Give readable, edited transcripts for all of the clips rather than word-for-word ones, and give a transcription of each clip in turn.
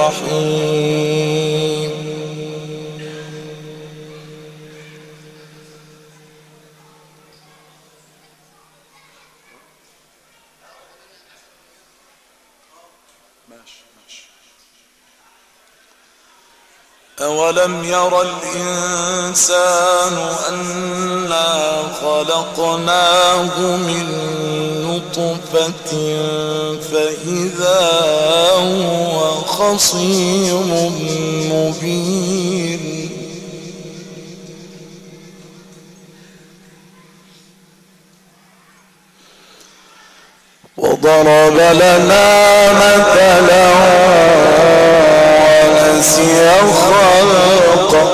الرحيم. أولم ير الإنسان أنا خلقناه من نطفة فإذا هو خصيم مبين وضرب لنا مثلا ونسي خلقه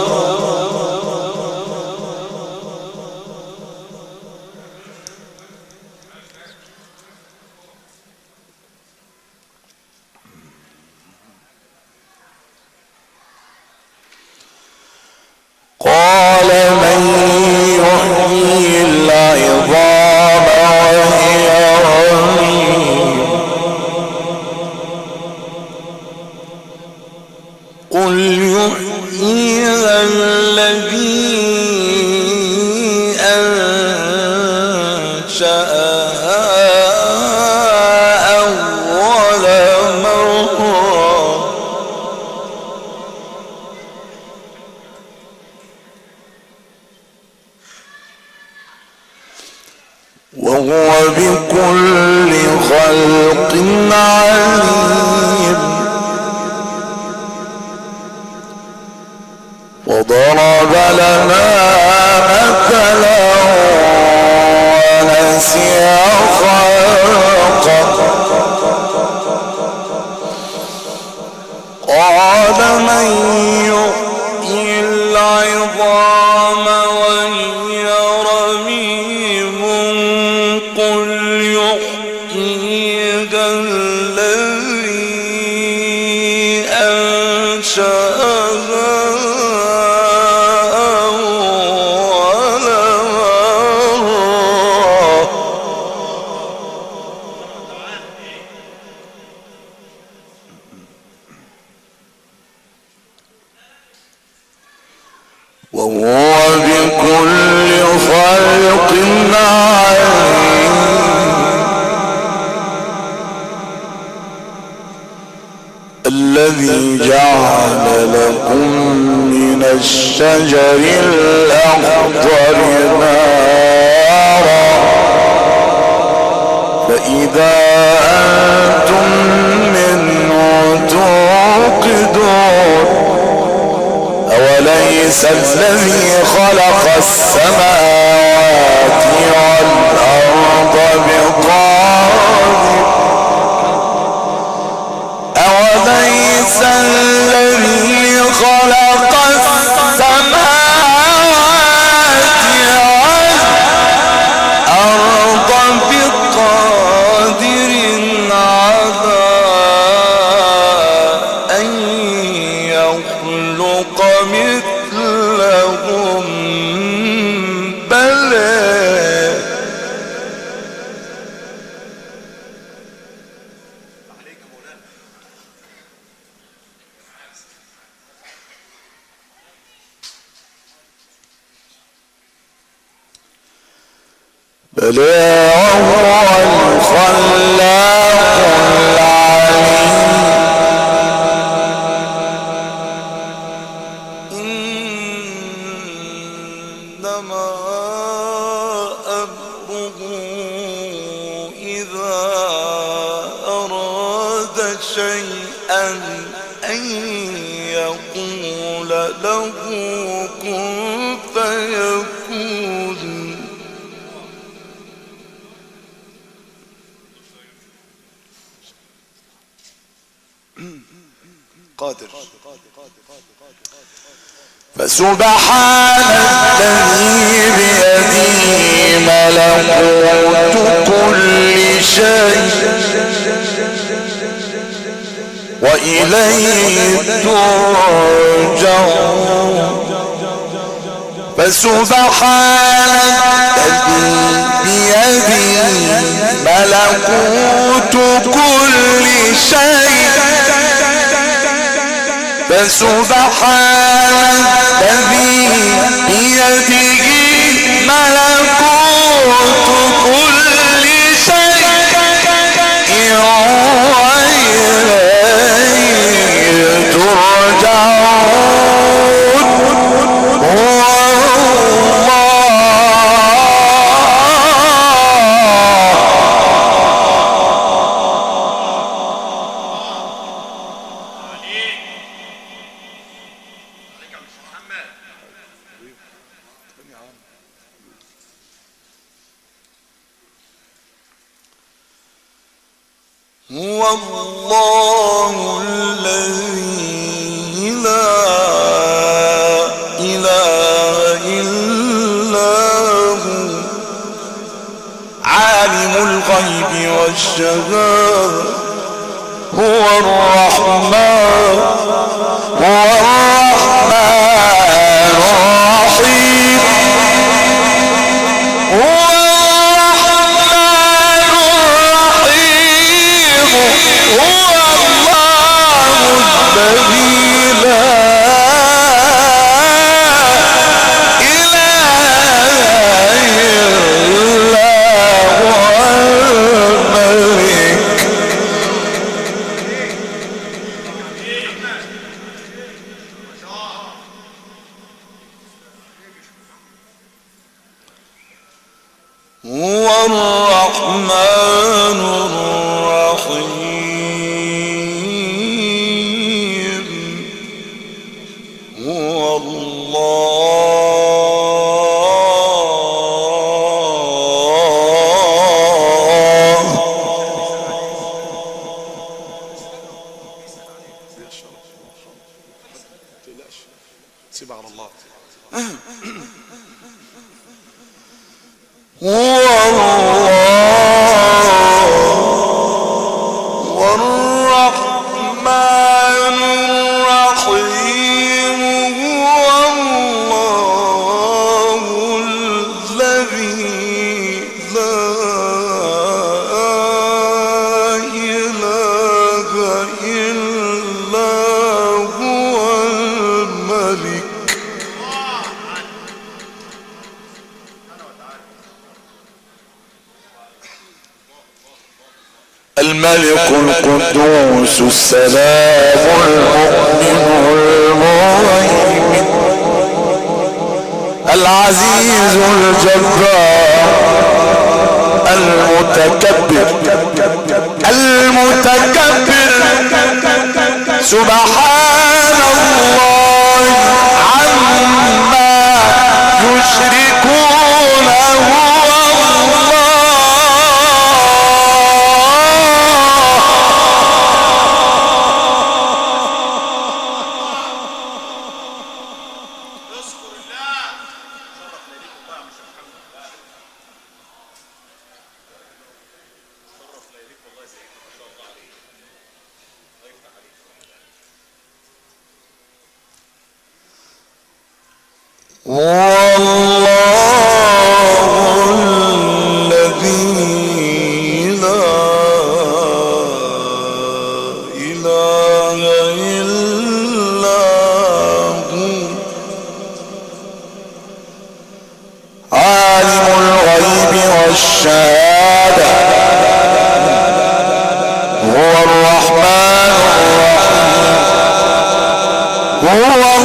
قال من يحيي العظام وهي رميم قل يحييها الذي أنشأها أول مرة وهو بكل خلق عليم وضرب لنا مثلا ونسي خلقه قال من يحيي العظام وهي رميم قل يحييها الذي أنشأها وهو بكل خلق عليم الذي جعل لكم من الشجر الأخضر نارا فإذا أنتم منه توقدون أوليس الذي خلق السماوات والأرض بقادر أوليس الذي خلق السماوات والأرض بقادر على أن يخلق مثلهم بلى بلى وهو الخلاق العليم إنما أمره إذا أراد شيئا أن يقول له كن فيكون قادر فسبحان الذي بيده ملكوت كل شيء وإليه ترجعون فسبحان الذي بيده ملكوت كل شيء فسبحان الذي بيده ملكوت كل شيء وإليه ترجعون هو الله الذي لا إله إلا هو عالم الغيب والشهادة هو الرحمن الرحيم هو الرحمن الرحيم هو الله سيب على الله هو والرحمن الرحيم هو الله الذي لا إله إلا هو الملك القدوس السلام المؤمن المهيمن العزيز الجبار المتكبر سبحان الله عما يشركون والله الذي لا إله إلا هو عالم الغيب والشهادة هو الرحمن الرحيم هو الله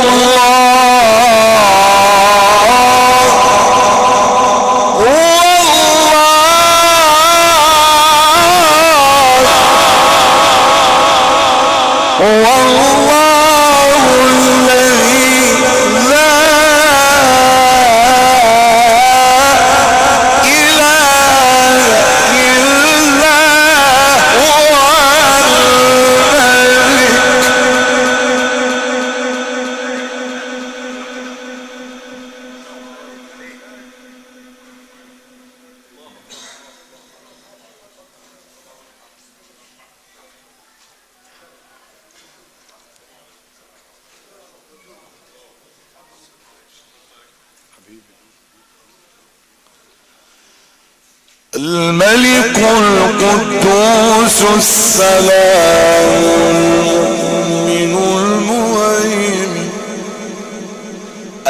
الملك القدوس السلام المؤمن المهيمن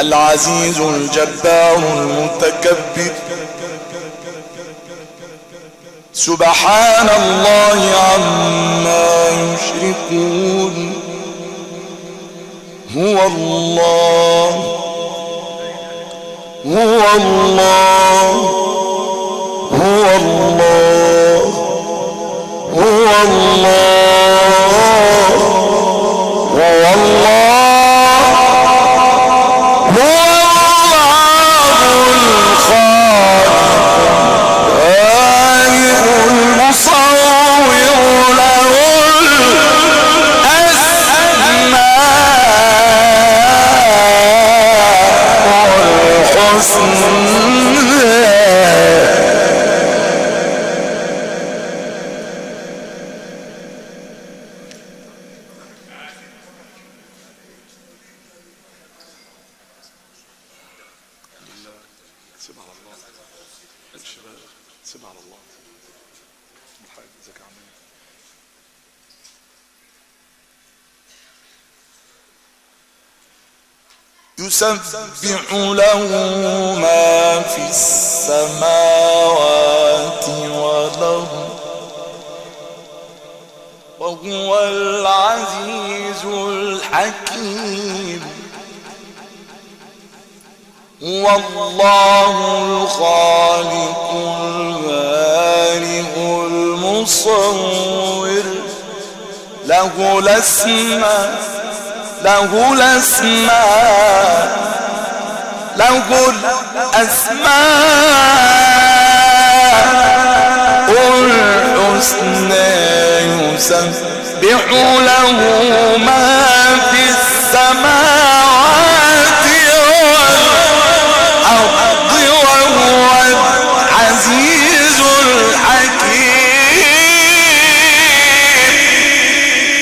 العزيز الجبار المتكبر. سبحان الله عما يشركون. هو الله هو الله هو الله هو الله هو الله هو الله الخالق المصور له سيب على الله. امشي بقى، سيب على الله. الحاج ازيك يا عمي؟ يسبح له ما في السماوات والأرض وهو العزيز الحكيم. هو الله الخالق البارئ المصور له الأسماء الحسنى. يسبح له ما في السماوات والأرض وهو العزيز الحكيم.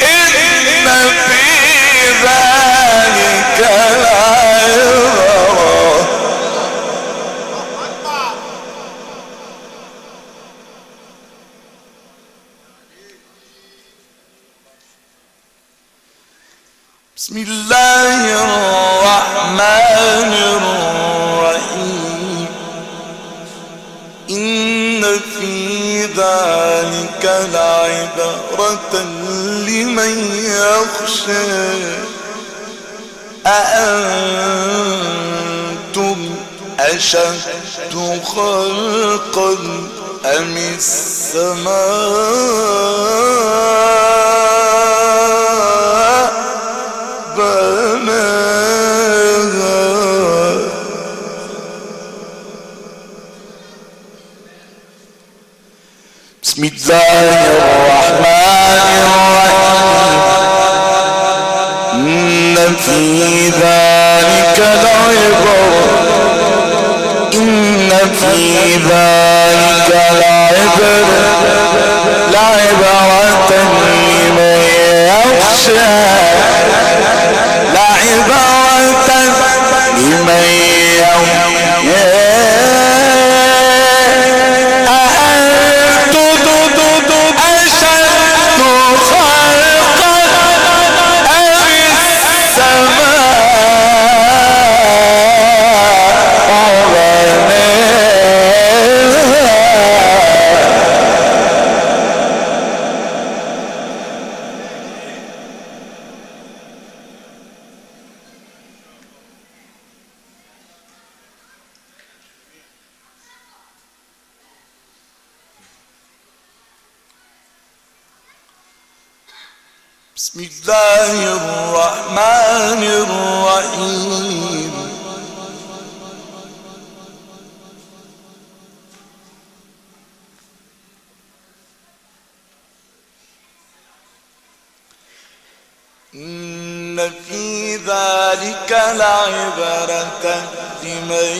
إن في ذلك لعبرة. بسم الله الرحمن الرحيم. إن في ذلك لعبرة لمن يخشى. أأنتم أشد خلقا أم السماء بناها. بسم الله الرحمن الرحيم. إن في ذلك لعبرة. إن في ذلك لعبرة لمن يخشى. لعبرة لمن يخشى. أأنتم أشد خلقا أم السماء بسم الله الرحمن الرحيم. إن في ذلك لعبرة لمن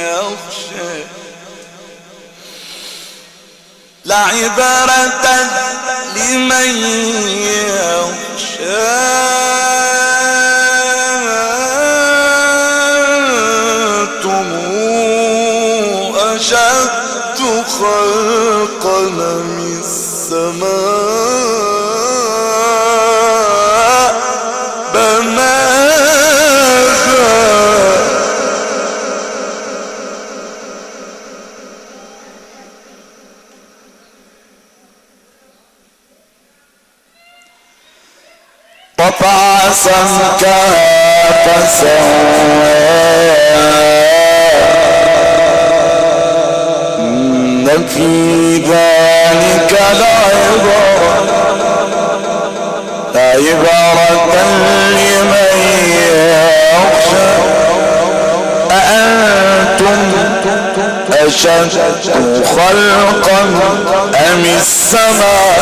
يخشى. لعبرة لمن يخشى. أنتم أشد خلقا من السماء بناها. رفع سمكها فسواها إن في ذلك لعبرة لمن يخشى أأنتم أشد خلقا أم السماء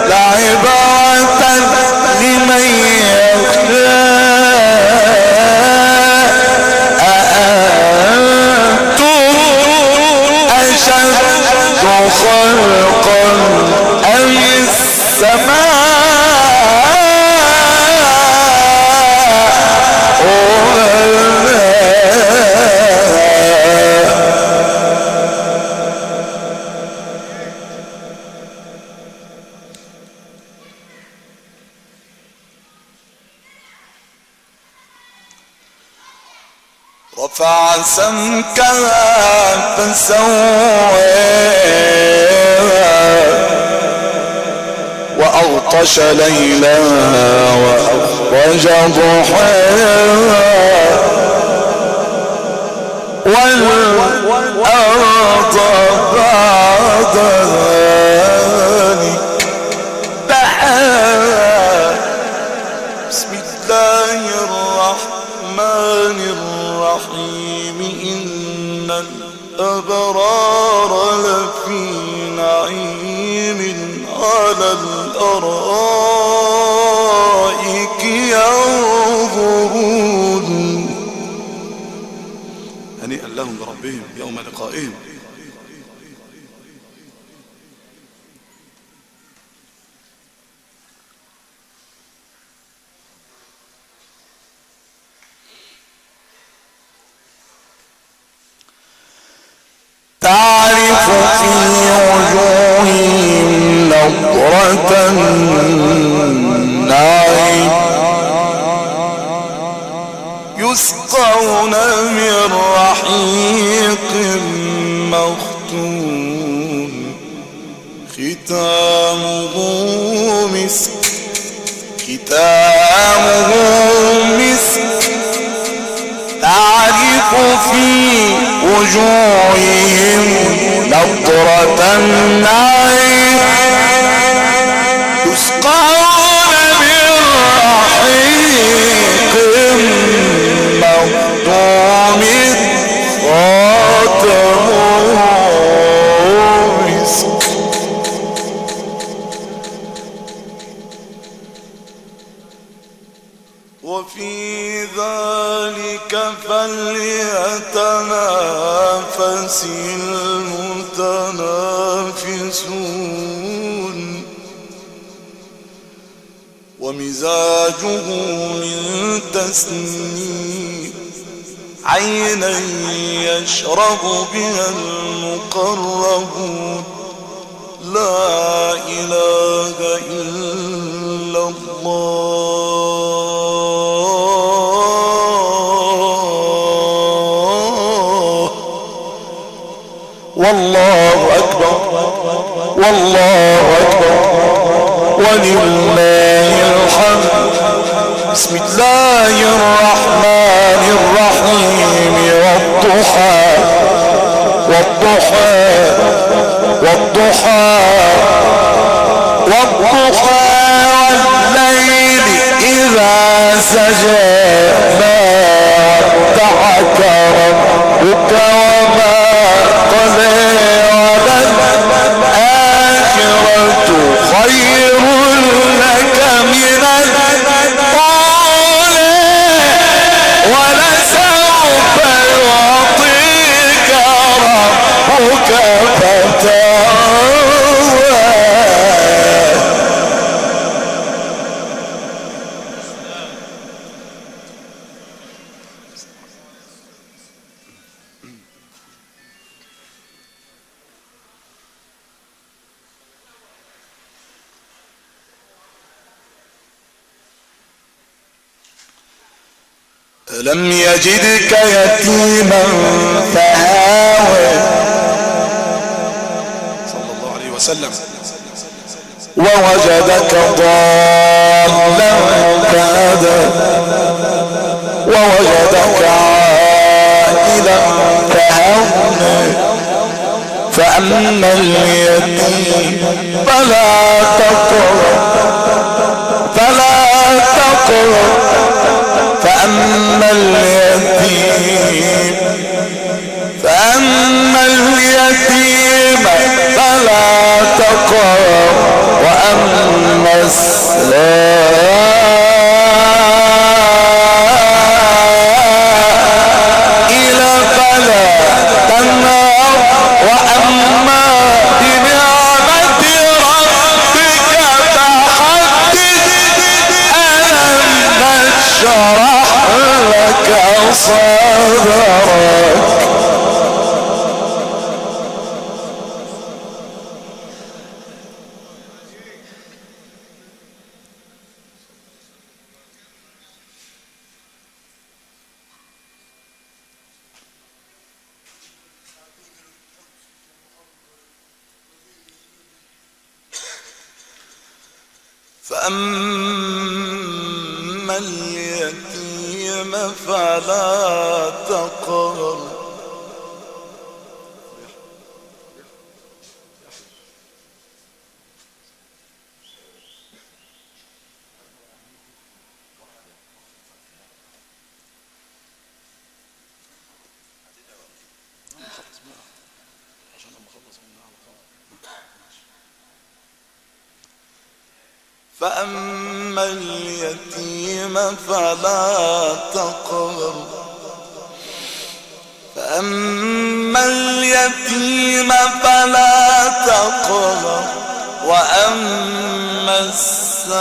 لعبرة لمن يخشى أأنتم أشد خلقا أم السماء رفع سمكها فسواها وأغطش ليلها وأخرج ضحاها والأرض بعد ذلك دحاها بسم الله الرحمن الرحيم إن الأبرار لفي نعيم على الأرائك ينظرون هنيئا لهم بربهم يوم لقائهم. تعرف في وجوههم نضرة النعيم يسقون من رحيق مختوم ختامه مسك تعرف في وجوههم نضرة النعيم يسقون من رحيق مختوم خاتمه مسك وفي ذلك فليتنافس المتنافسون ومزاجه من تسنيم عينا يشرب بها المقربون لا إله إلا الله والله أكبر والله أكبر ولله الحمد. بسم الله الرحمن الرحيم والضحى والضحى والضحى والضحى والليل إذا سجى ما ودعك ربك وما قلى وللآخرة خير لك من الأولى ولسوف يعطيك ربك فترضى. ألم يجدك يتيما فآوى وسلم. ووجدك ضالا فهدى ووجدك عائلا فأغنى فأما اليتيم فلا تقهر فأما اليتيم فلا تقهر وأما السائل فلا تنهر وأما بنعمة ربك فحدث ألم نشرح لك صدرك. فأما اليتيم فلا تقهر فأما اليتيم فلا تقهر وأما السائل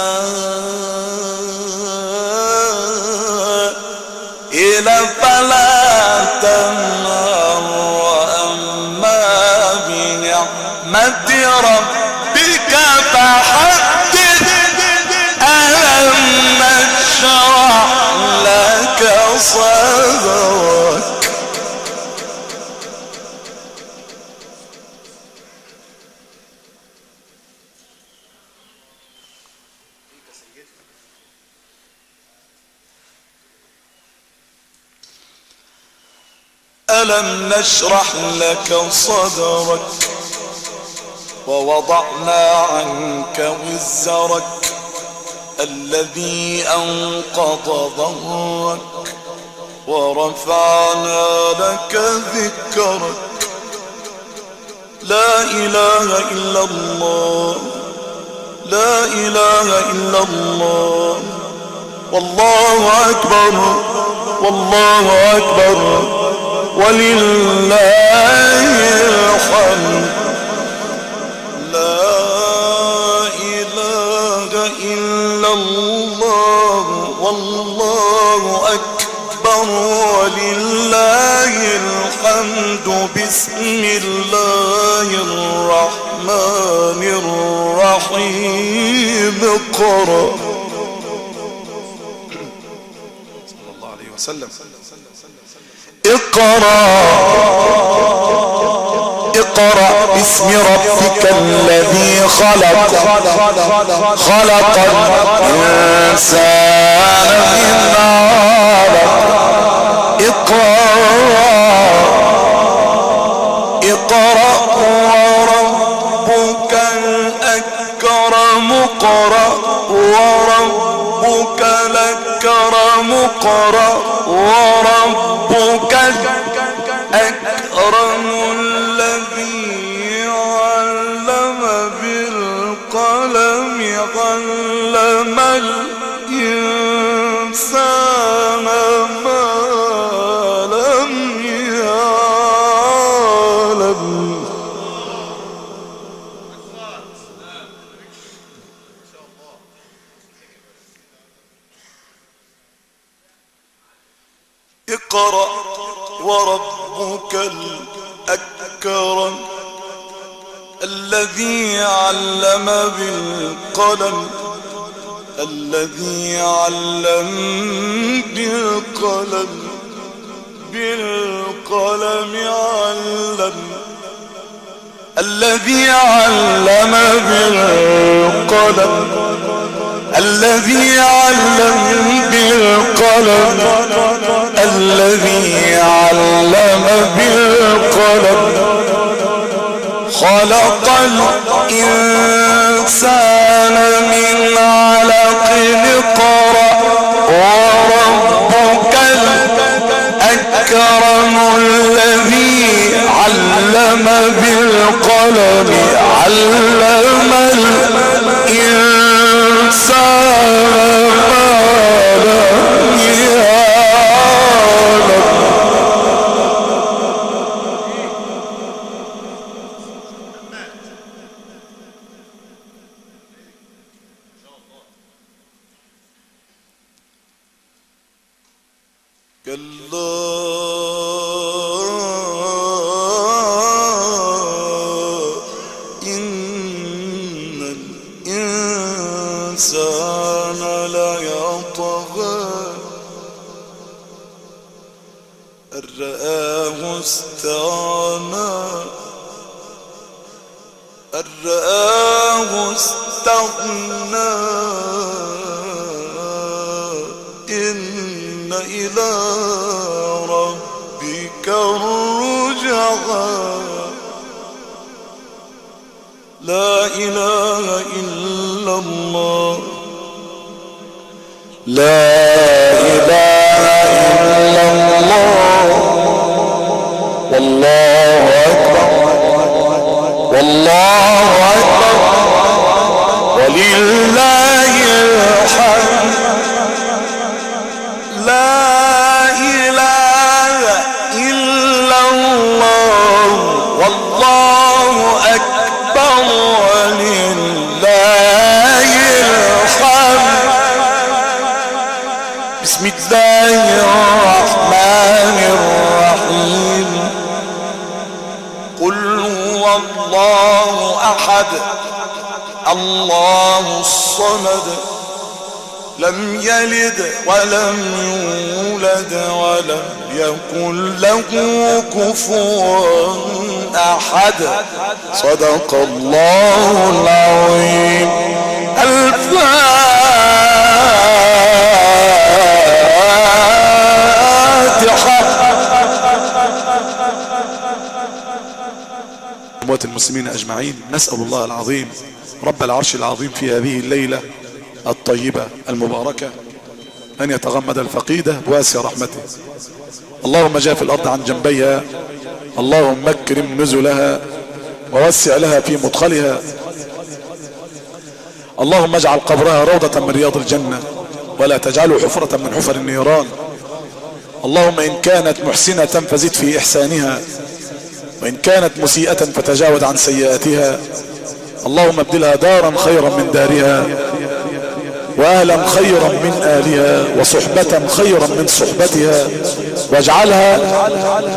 فلا تنهر وأما بنعمة ربك فحدث ألم نشرح لك صدرك. ألم نشرح لك صدرك ووضعنا عنك وزرك الذي أنقض ظهرك ورفعنا لك ذكرك. لا إله إلا الله لا إله إلا الله والله أكبر والله أكبر ولله الحمد. لا إله إلا الله والله أكبر ولله الحمد. بسم الله الرحمن الرحيم. اقرأ. صلى الله عليه وسلم. اقرأ باسم ربك الذي خلق الإنسان من علق. اقرأ وربك الأكرم. وربك الأكرم. وربك الأكرم الذي علم بالقلم علم الإنسان ما لم يعلم. اقرأ وربك الأكرم الذي علم بالقلم الذي علم بالقلم علم الذي علم بالقلم الذي علم بالقلم الذي علم بالقلم خلق الإنسان من علق اقرأ وربك الأكرم الذي علم بالقلم علم الإنسان ما لم يعلم. كلا إن الإنسان ليطغى أن رآه استغنى أن رآه استغنى إن إلى ربك الرجعى. لا إله إلا الله لا إله إلا الله والله أكبر والله أكبر ولله الحمد. لا إله إلا الله والله أكبر ولله الحمد. بسم الله الرحمن الرحيم. قل هو الله أحد الله الصمد لم يلد ولم يولد ولم يكن له كفوا أحد. صدق الله العظيم. الفاتحة. أموات المسلمين أجمعين، نسأل الله العظيم رب العرش العظيم في هذه الليلة الطيبة المباركة أن يتغمد الفقيدة بواسع رحمته. اللهم جاف الأرض عن جنبيها، اللهم اكرم نزلها ووسع لها في مدخلها، اللهم اجعل قبرها روضة من رياض الجنة ولا تجعله حفرة من حفر النيران. اللهم إن كانت محسنة فزد في إحسانها، وإن كانت مسيئة فتجاوز عن سيئاتها. اللهم ابدلها دارا خيرا من دارها، وأهلا خيرا من أهلها، وصحبة خيرا من صحبتها، واجعلها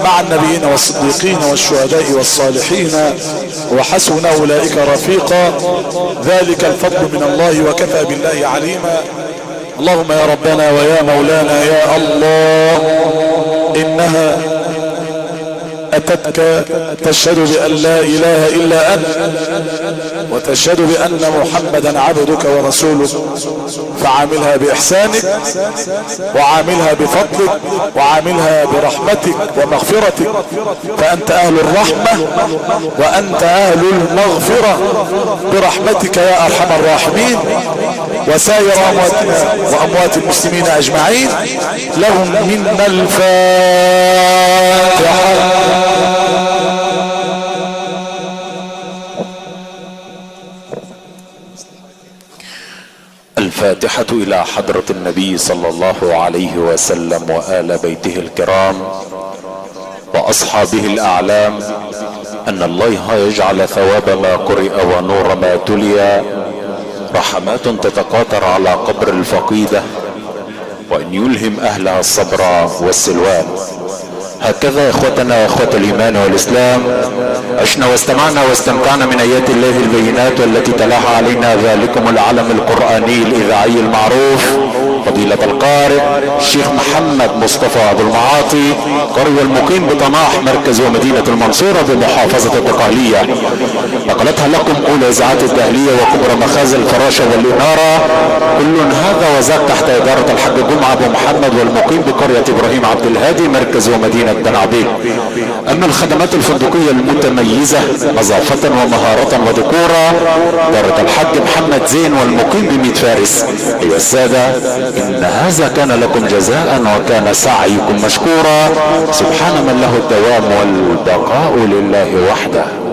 مع النبيين والصديقين والشهداء والصالحين وحسن أولئك رفيقا. ذلك الفضل من الله وكفى بالله عليما. اللهم يا ربنا ويا مولانا يا الله، إنها أتتك تشهد بأن لا إله إلا أنت وتشهد بأن محمدا عبدك ورسولك، فعاملها بإحسانك وعاملها بفضلك وعاملها برحمتك ومغفرتك، فأنت أهل الرحمة وأنت أهل المغفرة برحمتك يا أرحم الراحمين. وسائر أمواتنا وأموات المسلمين أجمعين لهم منا الفاتحة. الفاتحة إلى حضرة النبي صلى الله عليه وسلم وآل بيته الكرام وأصحابه الأعلام. أن الله يجعل ثواب ما قرئ ونور ما تلي رحمات تتقاطر على قبر الفقيدة، وأن يلهم أهلها الصبر والسلوان. هكذا اخوتنا واخوة الايمان والاسلام عشنا واستمعنا واستمتعنا من ايات الله البينات والتي تلاها علينا ذلكم العلم القرآني الاذاعي المعروف. فضيلة القارئ الشيخ محمد مصطفى ابو المعاطي قرية المقيم بطناح مركز ومدينة المنصورة بمحافظة الدقهلية. نقلتها لكم اولى اذاعات الدهلية وكبرى مخازن الفراشة والإنارة، كل هذا وذاك تحت ادارة الحاج جمعة ابو محمد والمقيم بقرية ابراهيم عبد الهادي مركز ومدينة بنعبيد. اما الخدمات الفندقية المتميزة نظافة ومهارة وديكورا دارة الحاج محمد زين والمقيم بميت فارس. ايها السادة، ان هذا كان لكم جزاء وكان سعيكم مشكورا. سبحان من له الدوام والبقاء لله وحده.